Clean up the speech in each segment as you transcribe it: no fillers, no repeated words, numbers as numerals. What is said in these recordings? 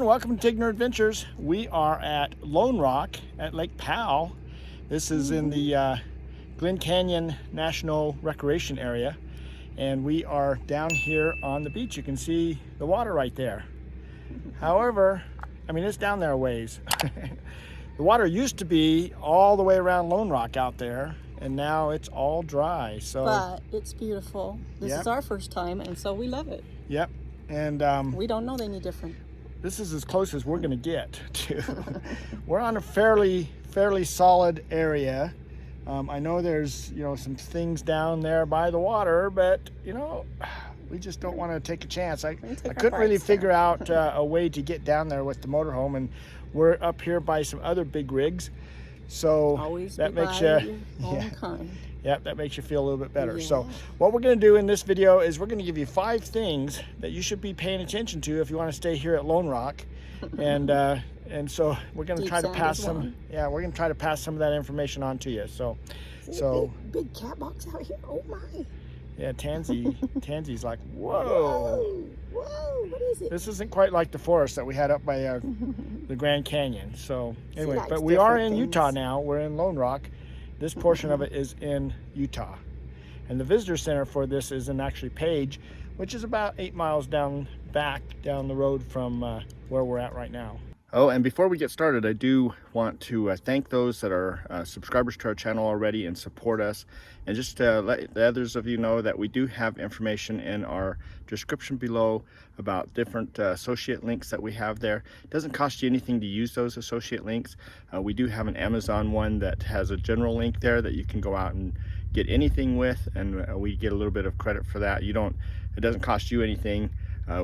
everyone, welcome to Tigner Adventures. We are at Lone Rock at Lake Powell. This is in the Glen Canyon National Recreation Area, and we are down here on the beach. You can see the water right there. However, I mean, it's down there a ways. The water used to be all the way around Lone Rock out there, and now it's all dry. So, but it's beautiful. This is our first time, and so we love it. Yep. And we don't know any different. This is as close as we're going to get to. We're on a fairly solid area. I know there's some things down there by the water, but we just don't want to take a chance. I couldn't really figure out a way to get down there with the motorhome, and we're up here by some other big rigs, so always that makes you that makes you feel a little bit better. Yeah. So what we're going to do in this video is we're going to give you 5 things that you should be paying attention to if you want to stay here at Lone Rock, and so we're going to try to pass some. Yeah, we're going to try to pass some of that information on to you. So big cat box out here. Oh my. Yeah, Tansy's like, whoa, what is it? This isn't quite like the forest that we had up by the Grand Canyon. So anyway, but we are in Utah now. We're in Lone Rock. This portion of it is in Utah. And the visitor center for this is in actually Page, which is about 8 miles down the road from where we're at right now. Oh, and before we get started, I do want to thank those that are subscribers to our channel already and support us. And just to let the others of you know that we do have information in our description below about different associate links that we have there. It doesn't cost you anything to use those associate links. We do have an Amazon one that has a general link there that you can go out and get anything with, and we get a little bit of credit for that. It doesn't cost you anything.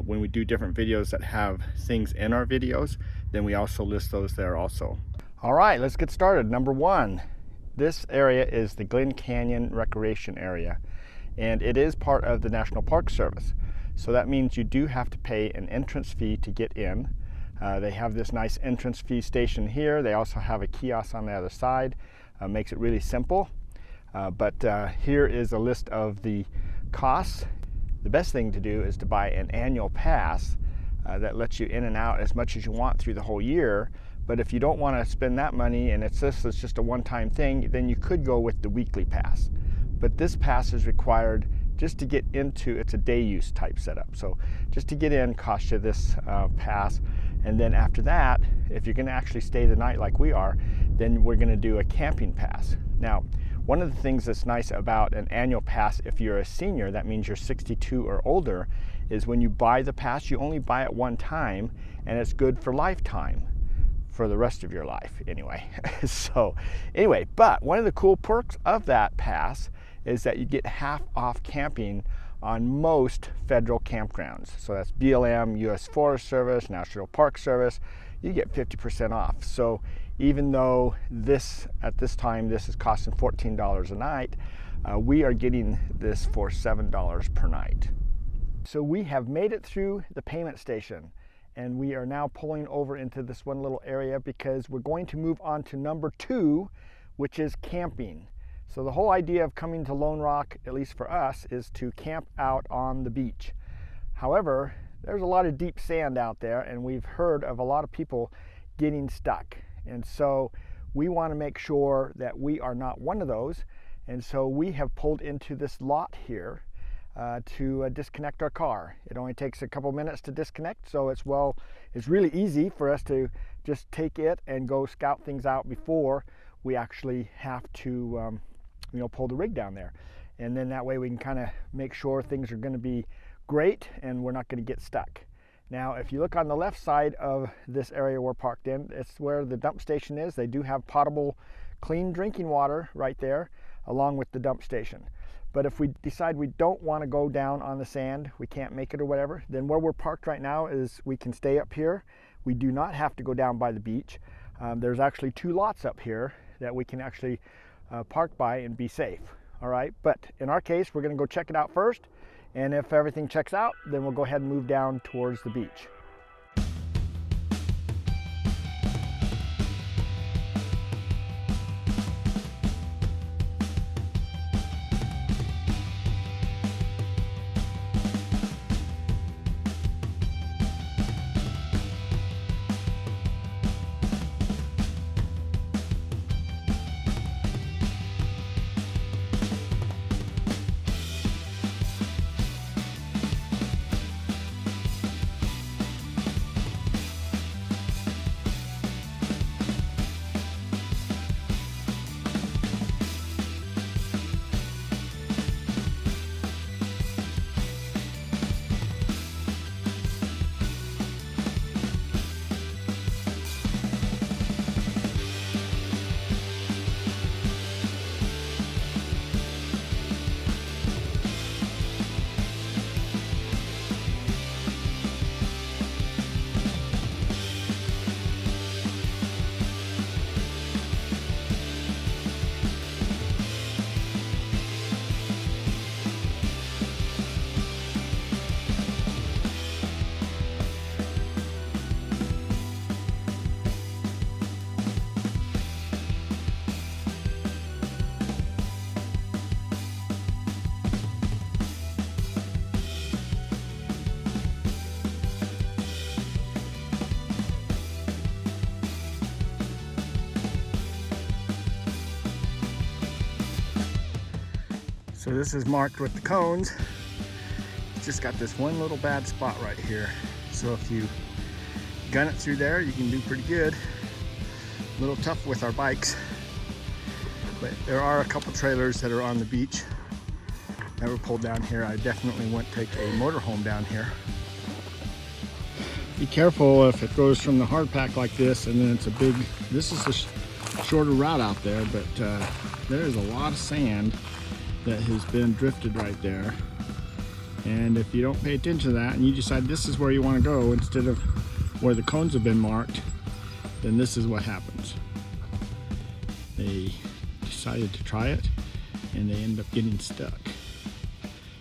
When we do different videos that have things in our videos, then we also list those there also. All right, let's get started. Number 1, this area is the Glen Canyon Recreation Area, and it is part of the National Park Service. So that means you do have to pay an entrance fee to get in. They have this nice entrance fee station here. They also have a kiosk on the other side. Makes it really simple. But here is a list of the costs. The best thing to do is to buy an annual pass that lets you in and out as much as you want through the whole year. But if you don't want to spend that money and it's just a one-time thing, then you could go with the weekly pass. But this pass is required just to get into, it's a day use type setup. So just to get in costs you this pass. And then after that, if you're going to actually stay the night like we are, then we're going to do a camping pass. Now, one of the things that's nice about an annual pass, if you're a senior, that means you're 62 or older, is when you buy the pass, you only buy it one time, and it's good for lifetime, for the rest of your life anyway. So anyway, but one of the cool perks of that pass is that you get half off camping on most federal campgrounds. So that's BLM, U.S. Forest Service, National Park Service. You get 50% off. So even though at this time this is costing $14 a night, we are getting this for $7 per night. So we have made it through the payment station, and we are now pulling over into this one little area because we're going to move on to number 2, which is camping. So the whole idea of coming to Lone Rock, at least for us, is to camp out on the beach. However, there's a lot of deep sand out there, and we've heard of a lot of people getting stuck. And so we want to make sure that we are not one of those. And so we have pulled into this lot here to disconnect our car. It only takes a couple minutes to disconnect, so it's really easy for us to just take it and go scout things out before we actually have to pull the rig down there. And then that way we can kind of make sure things are going to be great and we're not going to get stuck. Now, if you look on the left side of this area we're parked in, it's where the dump station is. They do have potable, clean drinking water right there, along with the dump station. But if we decide we don't want to go down on the sand, we can't make it or whatever, then where we're parked right now is we can stay up here. We do not have to go down by the beach. There's actually 2 lots up here that we can actually park by and be safe. All right, but in our case, we're going to go check it out first. And if everything checks out, then we'll go ahead and move down towards the beach. So this is marked with the cones. It's just got this one little bad spot right here. So if you gun it through there, you can do pretty good. A little tough with our bikes, but there are a couple trailers that are on the beach that were pulled down here. I definitely wouldn't take a motorhome down here. Be careful if it goes from the hard pack like this, and then it's a big, this is a shorter route out there, but there's a lot of sand that has been drifted right there. And if you don't pay attention to that and you decide this is where you want to go instead of where the cones have been marked, then this is what happens. They decided to try it and they end up getting stuck.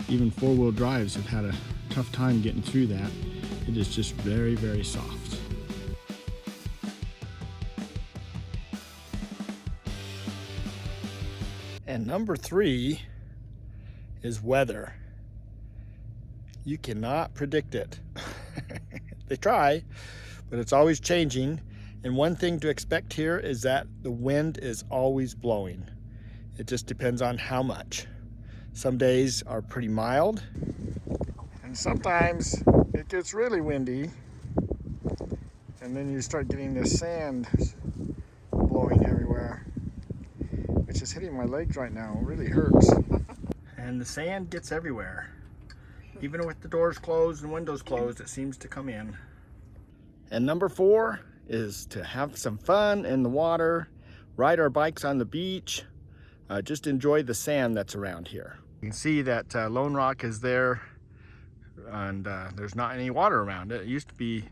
Even four-wheel drives have had a tough time getting through that. It is just very, very soft. And number 3 is weather. You cannot predict it. They try, but it's always changing. And one thing to expect here is that the wind is always blowing. It just depends on how much. Some days are pretty mild, and sometimes it gets really windy, and then you start getting this sand blowing everywhere, which is hitting my legs right now. It really hurts. And the sand gets everywhere. Even with the doors closed and windows closed, it seems to come in. And number 4 is to have some fun in the water, ride our bikes on the beach, just enjoy the sand that's around here. You can see that Lone Rock is there, and there's not any water around it.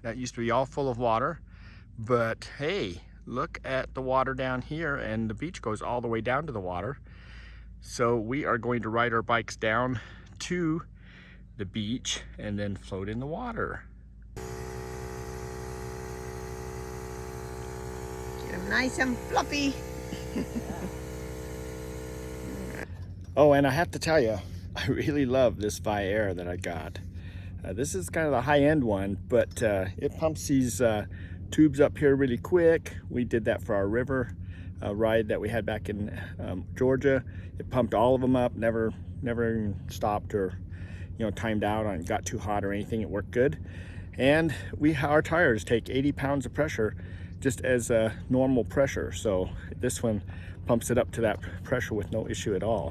That used to be all full of water, but hey, look at the water down here, and the beach goes all the way down to the water. So we are going to ride our bikes down to the beach and then float in the water. Get them nice and fluffy. Oh, and I have to tell you, I really love this Vi-Air that I got. This is kind of the high-end one, but it pumps these tubes up here really quick. We did that for our river ride that we had back in Georgia. It pumped all of them up, never even stopped or timed out on got too hot or anything. It worked good. And our tires take 80 pounds of pressure just as a normal pressure. So this one pumps it up to that pressure with no issue at all.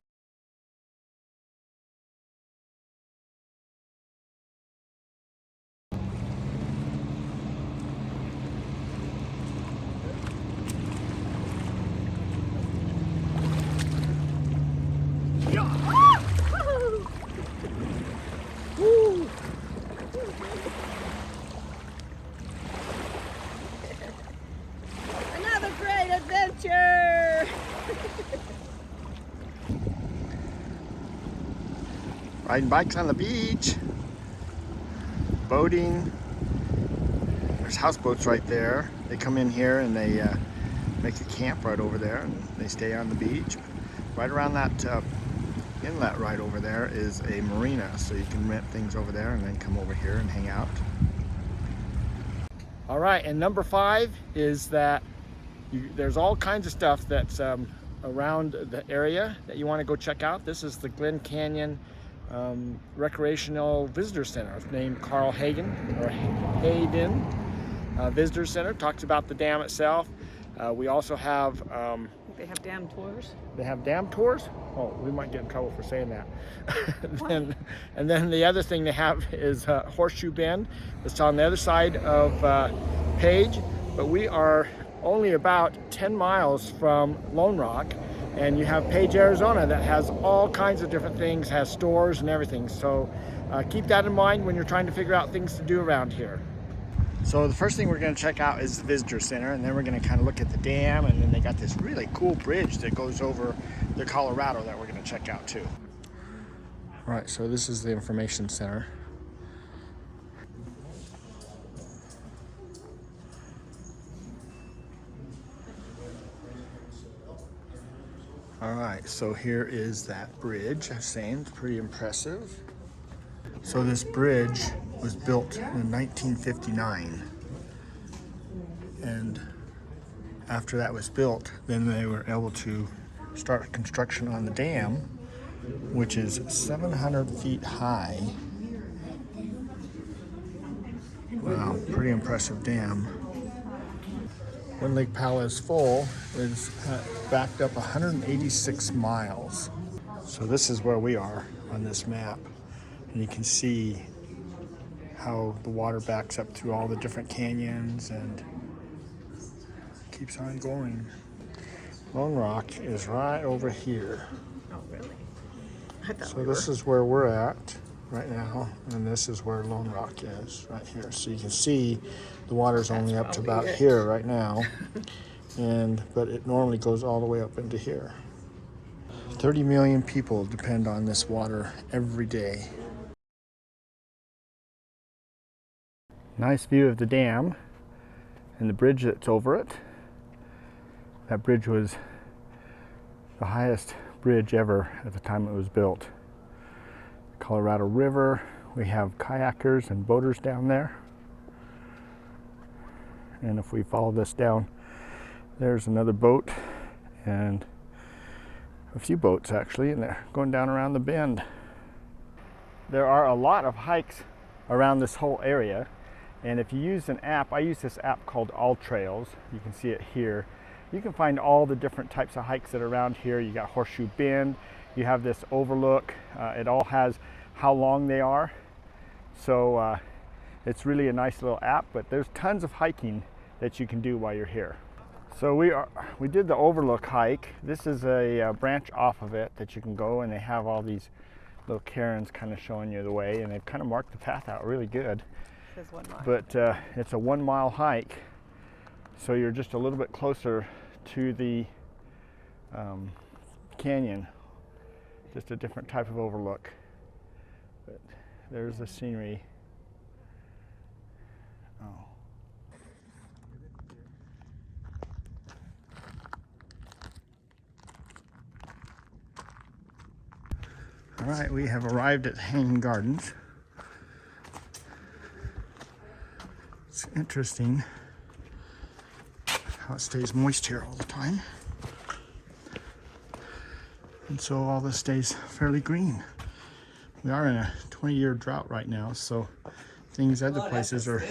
Another great adventure! Riding bikes on the beach, boating. There's houseboats right there. They come in here and they make a camp right over there, and they stay on the beach. Right around that inlet right over there is a marina, so you can rent things over there and then come over here and hang out. All right, and number 5 is that there's all kinds of stuff that's around the area that you want to go check out. This is the Glen Canyon Recreational Visitor Center. It's named Carl Hayden Visitor Center. Talks about the dam itself. We also have They have dam tours. They have dam tours? Oh, we might get in trouble for saying that. And then the other thing they have is Horseshoe Bend. It's on the other side of Page, but we are only about 10 miles from Lone Rock, and you have Page, Arizona, that has all kinds of different things, has stores and everything. So keep that in mind when you're trying to figure out things to do around here. So the first thing we're going to check out is the visitor center, and then we're going to kind of look at the dam, and then they got this really cool bridge that goes over the Colorado that we're going to check out too. All right, so this is the information center. All right, so here is that bridge. I was saying it's pretty impressive. So this bridge was built in 1959, and after that was built, then they were able to start construction on the dam which is 700 feet high. Wow, pretty impressive dam. When Lake Powell is full, it's backed up 186 miles. So this is where we are on this map. And you can see how the water backs up through all the different canyons and keeps on going. Lone Rock is right over here. Oh, really? So this is where we're at right now, and this is where Lone Rock is right here. So you can see the water's only up to about here right now, but it normally goes all the way up into here. 30 million people depend on this water every day. Nice view of the dam and the bridge that's over it. That bridge was the highest bridge ever at the time it was built. Colorado River, we have kayakers and boaters down there. And if we follow this down, there's another boat and a few boats actually, and they're going down around the bend. There are a lot of hikes around this whole area, and if you use an app, I use this app called All Trails. You can see it here. You can find all the different types of hikes that are around here. You got Horseshoe Bend, you have this overlook. It all has how long they are. So it's really a nice little app, but there's tons of hiking that you can do while you're here. So we did the overlook hike. This is a branch off of it that you can go, and they have all these little cairns kind of showing you the way, and they've kind of marked the path out really good. It says 1 mile. But it's a 1 mile hike, so you're just a little bit closer to the canyon. Just a different type of overlook. But there's the scenery. Oh. All right, we have arrived at Hanging Gardens. It's interesting how it stays moist here all the time. And so all this stays fairly green. We are in a 20-year drought right now, so things other places are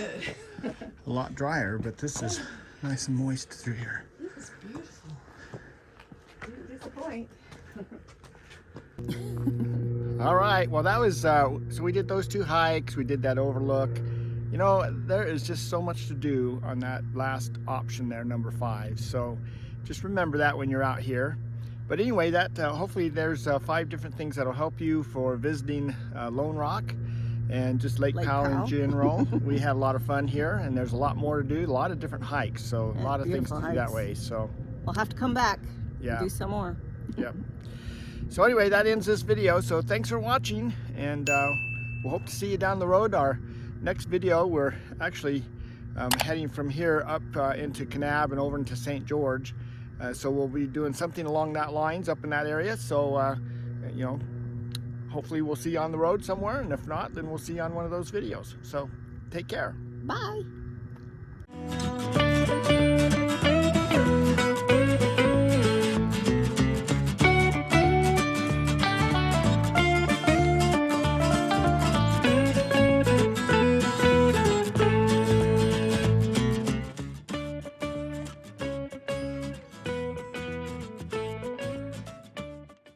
a lot drier, but this is nice and moist through here. This is beautiful. Didn't disappoint. All right, well that was, so we did those 2 hikes, we did that overlook. You know, there is just so much to do on that last option there, number 5. So just remember that when you're out here. But anyway, that hopefully there's 5 different things that'll help you for visiting Lone Rock and just Lake Powell in general. We had a lot of fun here, and there's a lot more to do, a lot of different hikes, so a lot of things to do that way. So We'll have to come back yeah, and do some more. Yep. So anyway, that ends this video. So thanks for watching, and we'll hope to see you down the road. Our next video, we're actually heading from here up into Kanab and over into St. George. So we'll be doing something along that lines up in that area. So, you know, hopefully we'll see you on the road somewhere. And if not, then we'll see you on one of those videos. So take care. Bye.